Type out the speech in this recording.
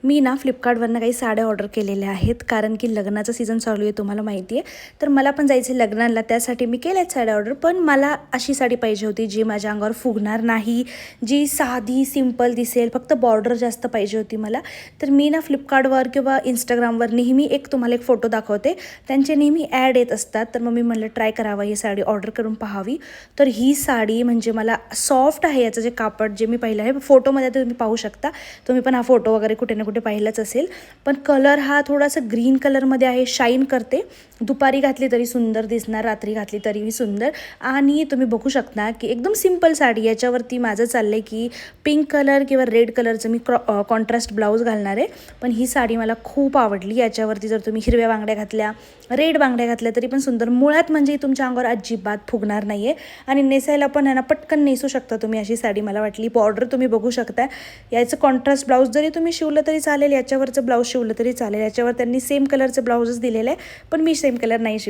मी ना फ्लिपकार्टवरनं काही साड्या ऑर्डर केलेल्या आहेत, कारण की लग्नाचं सीझन चालू आहे तुम्हाला माहिती आहे. तर मला पण जायचं आहे लग्नाला, त्यासाठी मी केल्यात साड्या ऑर्डर. पण मला अशी साडी पाहिजे होती जी माझ्या अंगावर फुगणार नाही, जी साधी सिंपल दिसेल, फक्त बॉर्डर जास्त पाहिजे होती मला. तर मी ना फ्लिपकार्टवर किंवा इंस्टाग्रामवर नेहमी तुम्हाला एक फोटो दाखवते, त्यांचे नेहमी ॲड येत असतात. तर मग मी म्हणलं ट्राय करावं, ही साडी ऑर्डर करून पाहावी. तर ही साडी म्हणजे मला सॉफ्ट आहे, याचं जे कापड जे मी पाहिलं आहे फोटोमध्ये तुम्ही पाहू शकता. तुम्ही पण हा फोटो वगैरे कुठे ना कुठे पाहिलाच असेल. पण कलर हा थोडासा ग्रीन कलरमध्ये आहे, शाईन करते. दुपारी घातली तरी सुंदर दिसणार, रात्री घातली तरीही सुंदर. आणि तुम्ही बघू शकता की एकदम सिंपल साडी, याच्यावरती माझं चाललं आहे की पिंक कलर किंवा रेड कलरचं मी कॉन्ट्रास्ट ब्लाऊज घालणार आहे. पण ही साडी मला खूप आवडली. याच्यावरती जर तुम्ही हिरव्या बांगड्या घातल्या, रेड बांगड्या घातल्या तरी पण सुंदर. मुळात म्हणजे तुमच्या अंगावर अजिबात फुगणार नाही आहे आणि नेसायला पण आहे ना पटकन नेसू शकता तुम्ही अशी साडी मला वाटली. बॉर्डर तुम्ही बघू शकता. याचं कॉन्ट्रास्ट ब्लाऊज जरी तुम्ही शिवलं तरी चालेल, याच्यावरचं ब्लाऊज शिवलं तरी चालेल. याच्यावर त्यांनी सेम कलरचं ब्लाऊजच दिलेलं आहे, पण मी सेम कलर नाही शिवलं.